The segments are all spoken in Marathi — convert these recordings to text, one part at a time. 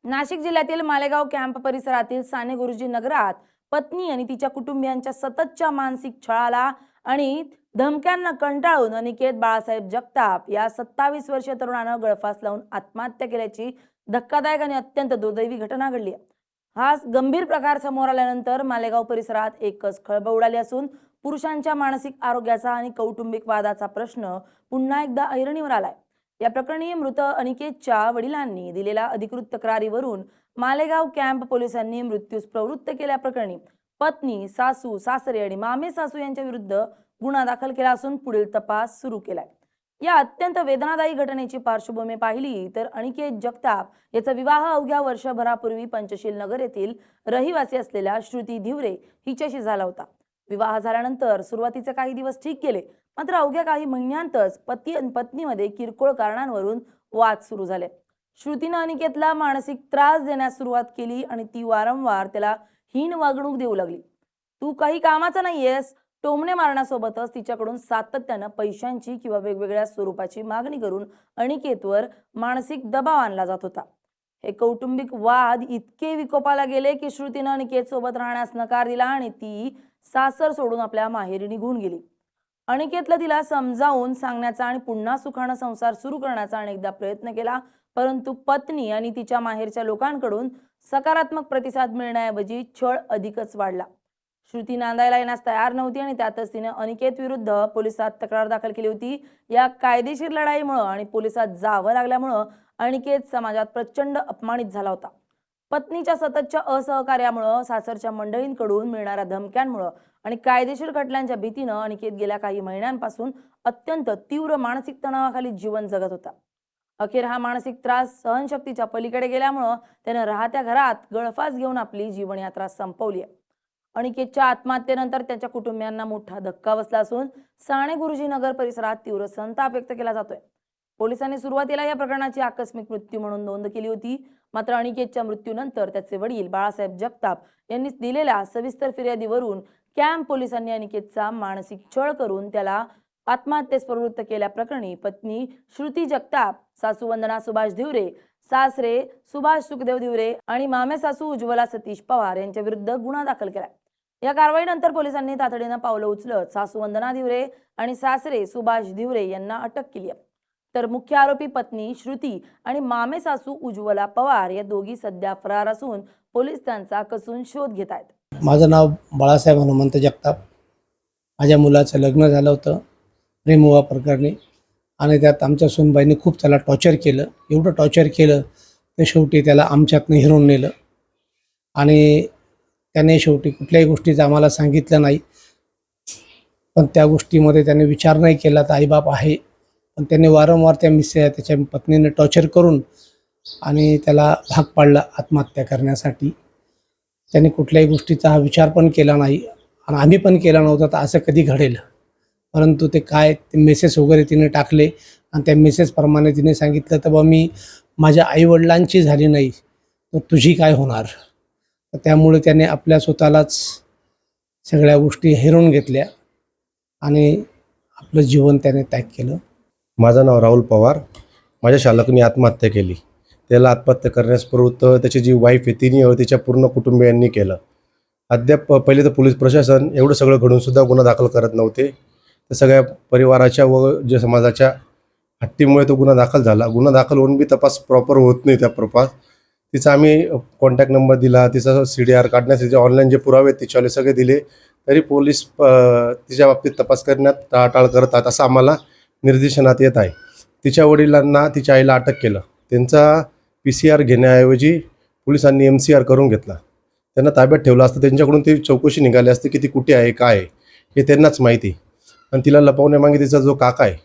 नाशिक जिल्ह्यातील मालेगाव कॅम्प परिसरातील साने गुरुजी नगरात पत्नी आणि तिच्या कुटुंबियांच्या सततच्या मानसिक छळाला आणि धमक्यांना कंटाळून अनिकेत बाळासाहेब जगताप या 27 वर्षीय तरुणानं गळफास लावून आत्महत्या केल्याची धक्कादायक आणि अत्यंत दुर्दैवी घटना घडली आहे। हा गंभीर प्रकार समोर आल्यानंतर मालेगाव परिसरात एकच खळबळ उडाली असून पुरुषांच्या मानसिक आरोग्याचा आणि कौटुंबिक वादाचा प्रश्न पुन्हा एकदा ऐरणीवर आलाय। या प्रकरणी मृत अनिकेतच्या वडिलांनी दिलेल्या अधिकृत तक्रारीवरून मालेगाव कॅम्प पोलिसांनी मृत्यूस प्रवृत्त केल्याप्रकरणी पत्नी, सासू, सासरे आणि मामे सासू यांच्या विरुद्ध गुन्हा दाखल केला असून पुढील तपास सुरू केलाय। या अत्यंत वेदनादायी घटनेची पार्श्वभूमी पाहिली तर अनिकेत जगताप याचा विवाह अवघ्या वर्षभरापूर्वी पंचशील नगर येथील रहिवासी असलेल्या श्रुती धिवरे हिच्याशी झाला होता। विवाह झाल्यानंतर सुरुवातीचे काही दिवस ठीक गेले, मात्र अवघ्या काही महिन्यांतच पती आणि पत्नीमध्ये किरकोळ कारणांवरून वाद सुरू झाले। श्रुतीने अनिकेतला मानसिक त्रास देण्यास सुरुवात केली आणि ती वारंवार त्याला हीन वागणूक देऊ लागली। तू काही कामाचा नाहीयेस, टोमणे मारण्यासोबतच तिच्याकडून सातत्यानं पैशांची किंवा वेगवेगळ्या स्वरूपाची मागणी करून अनिकेतवर मानसिक दबाव आणला जात होता। हे कौटुंबिक वाद इतके विकोपाला गेले की श्रुतीने अनिकेत सोबत राहण्यास नकार दिला आणि ती सासर सोडून आपल्या माहेरी निघून गेली। अनिकेतला तिला समजावून सांगण्याचा आणि पुन्हा सुखाने संसार सुरू करण्याचा अनेकदा प्रयत्न केला, परंतु पत्नी आणि तिच्या माहेरच्या लोकांकडून सकारात्मक प्रतिसाद मिळण्याऐवजी छळ अधिकच वाढला। श्रुती नांदायला येण्यास तयार नव्हती आणि त्यातच तिने अनिकेत विरुद्ध पोलिसात तक्रार दाखल केली होती। या कायदेशीर लढाईमुळे आणि पोलिसात जावं लागल्यामुळे अनिकेत समाजात प्रचंड अपमानित झाला होता। पत्नीच्या सततच्या असहकार्यामुळे, सासरच्या मंडळींकडून मिळणाऱ्या धमक्यांमुळे आणि कायदेशीर खटल्यांच्या भीतीने अनिकेत गेल्या काही महिन्यांपासून अत्यंत तीव्र मानसिक तणावाखाली जीवन जगत होता। अखेर हा मानसिक त्रास सहनशक्तीच्या पलीकडे गेल्यामुळे त्याने राहत्या घरात गळफास घेऊन आपली जीवनयात्रा संपवली आहे। अनिकेतच्या आत्महत्येनंतर त्याच्या कुटुंबियांना मोठा धक्का बसला असून साने गुरुजी नगर परिसरात तीव्र संताप व्यक्त केला जातोय। पोलिसांनी सुरुवातीला या प्रकरणाची आकस्मिक मृत्यू म्हणून नोंद केली होती, मात्र अनिकेतच्या मृत्यूनंतर त्याचे वडील बाळासाहेब जगताप यांनी दिलेल्या सविस्तर फिर्यादीवरून कॅम्प पोलिसांनी अनिकेतचा मानसिक छळ करून त्याला आत्महत्येस प्रवृत्त केल्याप्रकरणी पत्नी श्रुती जगताप, सासू वंदना सुभाष धिवरे, सासरे सुभाष सुखदेव धिवरे आणि मामे सासू उज्ज्वला सतीश पवार यांच्या विरुद्ध गुन्हा दाखल केला। या कारवाईनंतर पोलिसांनी तातडीने पावलं उचलत सासू वंदना धिवरे आणि सासरे सुभाष धिवरे यांना अटक केली आहे, तर मुख्य आरोपी पत्नी श्रुती आणि मामे सासू उज्ज्वला पवार या दोघी सध्या फरार असून पोलीस त्यांचा कसून शोध घेत आहेत। माझं नाव बाळासाहेब हनुमंत जगताप। माझ्या मुलाचं लग्न झालं होतं प्रेमविवाह प्रकरणी आणि त्यात आमच्या सूनबाईंनी खूप त्याला टॉर्चर केलं। एवढं टॉर्चर केलं तर शेवटी त्याला आमच्यातनं हिरवून नेलं आणि त्याने शेवटी कुठल्याही गोष्टीचं आम्हाला सांगितलं नाही, पण त्या गोष्टीमध्ये त्याने विचार नाही केला तर आईबाप आहे, पण त्याने वारंवार त्याच्या पत्नीने टॉर्चर करून आणि त्याला भाग पाडला आत्महत्या करण्यासाठी। त्याने कुठल्याही गोष्टीचा हा विचार पण केला नाही आणि आम्ही पण केला नव्हता तर असं कधी घडेल, परंतु ते मेसेज वगैरे तिने टाकले आणि त्या मेसेजप्रमाणे तिने सांगितलं तर बा मी माझ्या आईवडिलांची झाली नाही तर तुझी काय होणार। तर त्यामुळे त्याने आपल्या स्वतःलाच सगळ्या गोष्टी हिरवून घेतल्या आणि आपलं जीवन त्याने त्याग केलं। माझं नाव राहुल पवार। माझ्या शालकने आत्महत्या केली। त्याला आत्महत्या करण्यास प्रवृत्त त्याची जी वाईफ आहे तिने तिच्या पूर्ण कुटुंबियांनी केलं। अद्याप पहिले तर पोलीस प्रशासन एवढं सगळं घडूनसुद्धा गुन्हा दाखल करत नव्हते, तर सगळ्या परिवाराच्या व जे समाजाच्या हट्टीमुळे तो गुन्हा दाखल झाला। गुन्हा दाखल होऊन बी तपास प्रॉपर होत नाही। त्या तपास तिचा आम्ही कॉन्टॅक्ट नंबर दिला, तिचा CDR काढण्याचे जे ऑनलाईन जे पुरावे तिच्यावाले सगळे दिले, तरी पोलीस तिच्या बाबतीत तपास करण्यात टाळाटाळ करतात असं आम्हाला निर्देशनात येत आहे। तिच्या वडिलांना तिच्या आईला अटक केलं। त्यांचा PCR घेण्याऐवजी पोलिसांनी MCR करून घेतला। त्यांना ताब्यात ठेवलं असतं, त्यांच्याकडून ती चौकशी निघाली असते की ती कुठे आहे काय आहे हे त्यांनाच माहिती। आणि तिला लपवण्यामागे तिचा जो काका आहे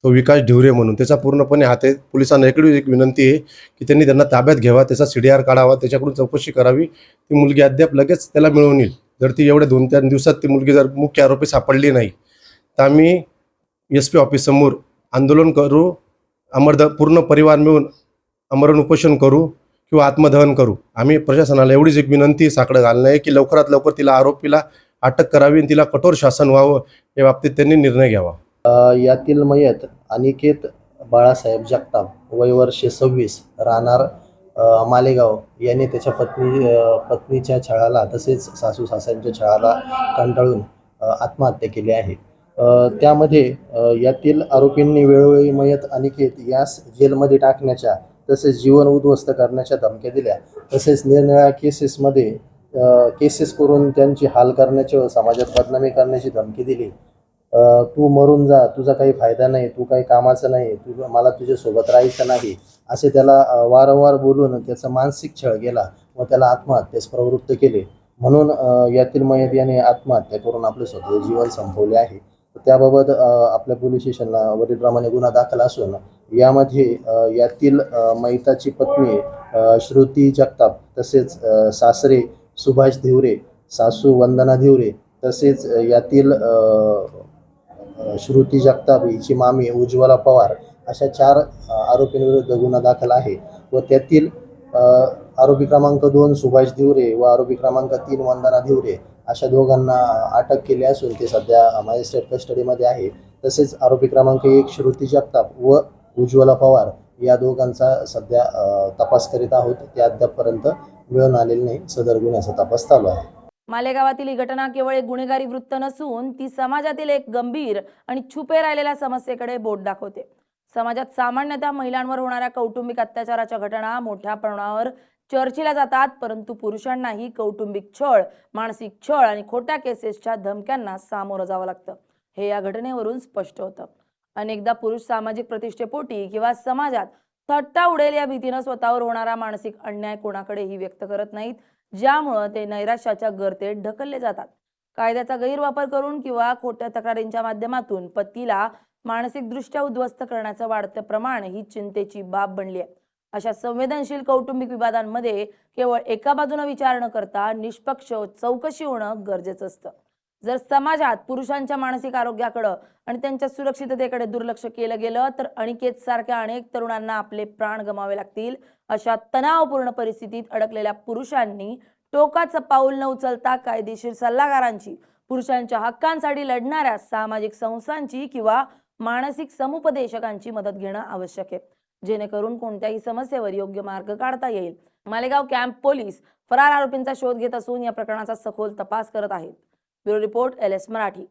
तो विकास ढिवरे म्हणून त्याचा पूर्णपणे हात आहे। पोलिसांना एक विनंती आहे की त्यांनी त्यांना ताब्यात घ्यावा, त्याचा CDR काढावा, त्याच्याकडून चौकशी करावी। ती मुलगी अद्याप लगेच त्याला मिळवून येईल। जर ती एवढ्या 2-3 दिवसात ती मुलगी जर मुख्य आरोपी सापडली नाही तर आम्ही SP ऑफिससमोर आंदोलन करू, पूर्ण परिवार मिळून आमरण उपोषण करू किंवा आत्मदहन करू। आम्ही प्रशासनाला एवढीच एक विनंती साकडं घालणं आहे की लवकरात लवकर तिला आरोपीला अटक करावी आणि तिला कठोर शासन व्हावं या बाबतीत त्यांनी निर्णय घ्यावा। यातील मयत अनिकेत बाळासाहेब जगताप, वय वर्षे 26, राहणार मालेगाव यांनी त्याच्या पत्नीच्या छळाला तसेच सासू सासऱ्यांच्या छळाला कंटाळून आत्महत्या केली आहे. त्यामध्ये यातील आरोपींनी वेळोवेळी मयत अनिकेत यास जेलमध्ये टाकण्याच्या तसेच जीवन उद्ध्वस्त करण्याच्या धमक्या दिल्या. तसेच निरनिराळ्या केसेस करून त्यांची हाल करण्याची व समाजात बदनामी करण्याची धमकी दिली. तू मरून जा, तुझा काही फायदा नाही, तू काही कामाचं नाही, मला तुझ्यासोबत राहायचं नाही, असे त्याला वारंवार बोलून त्याचा मानसिक छळ केला व त्याला आत्महत्येस प्रवृत्त केले. म्हणून यातील मयत याने आत्महत्या करून आपले स्वतःचे जीवन संपवले आहे. त्याबाबत आपल्या पोलीस स्टेशनला वरीलप्रमाणे गुन्हा दाखल असून यामध्ये यातील मयताची पत्नी श्रुती जगताप, तसेच सासरे सुभाष धिवरे, सासू वंदना धिवरे, तसेच यातील श्रुती जगताप हिची मामी उज्ज्वला पवार अशा 4 आरोपींविरुद्ध गुन्हा दाखल आहे व त्यातील आरोपी क्रमांक 2 सुभाष धिवरे व आरोपी क्रमांक 3 वंदना धिवरे अशा दोघांना अटक केली असून ते सध्या मॅजिस्ट्रेट कस्टडीमध्ये आहे. तसेच आरोपी क्रमांक 1 श्रुती जगताप व उज्ज्वला पवार या दोघांचा सध्या तपास करीत आहोत. ते अद्यापपर्यंत मिळून आलेले नाही. सदर गुन्ह्याचा तपास चालू आहे. मालेगावातील ही घटना केवळ एक गुन्हेगारी वृत्त नसून ती समाजातील एक गंभीर आणि छुपे राहिलेल्या समस्येकडे बोट दाखवते. समाजात सामान्यतः महिलांवर होणाऱ्या कौटुंबिक अत्याचाराच्या घटना मोठ्या प्रमाणावर चर्चेला जातात, परंतु पुरुषांनाही कौटुंबिक छळ, मानसिक छळ आणि खोट्या केसेसच्या धमक्यांना सामोरं जावं लागतं. हे या घटनेवरून स्पष्ट होतं. अनेकदा पुरुष सामाजिक प्रतिष्ठेपोटी किंवा समाजात थट्टा उडेल या भीतीनं स्वतःवर होणारा मानसिक अन्याय कोणाकडेही व्यक्त करत नाहीत, ज्यामुळं ते नैराश्याच्या गर्तेत ढकलले जातात. कायद्याचा गैरवापर करून किंवा खोट्या तक्रारींच्या माध्यमातून पतीला मानसिकदृष्ट्या उद्ध्वस्त करण्याचं वाढतं प्रमाण ही चिंतेची बाब बनली आहे. अशा संवेदनशील कौटुंबिक विवादांमध्ये केवळ एका बाजूने विचार न करता निष्पक्ष चौकशी होणं गरजेचं असतं. जर समाजात पुरुषांच्या मानसिक आरोग्याकडे आणि त्यांच्या सुरक्षिततेकडे दुर्लक्ष केलं गेलं तर अनिकेत सारख्या अनेक तरुणांना आपले प्राण गमावे लागतील. अशा तणावपूर्ण परिस्थितीत अडकलेल्या पुरुषांनी टोकाचं पाऊल न उचलता कायदेशीर सल्लागारांची, पुरुषांच्या हक्कांसाठी लढणाऱ्या सामाजिक संस्थांची किंवा मानसिक समुपदेशकांची मदत घेणं आवश्यक आहे, जेणेकरून कोणत्याही समस्येवर योग्य मार्ग काढता येईल. मालेगाव कॅम्प पोलीस फरार आरोपींचा शोध घेत असून या प्रकरणाचा सखोल तपास करत आहेत. Bureau report LS Marathi.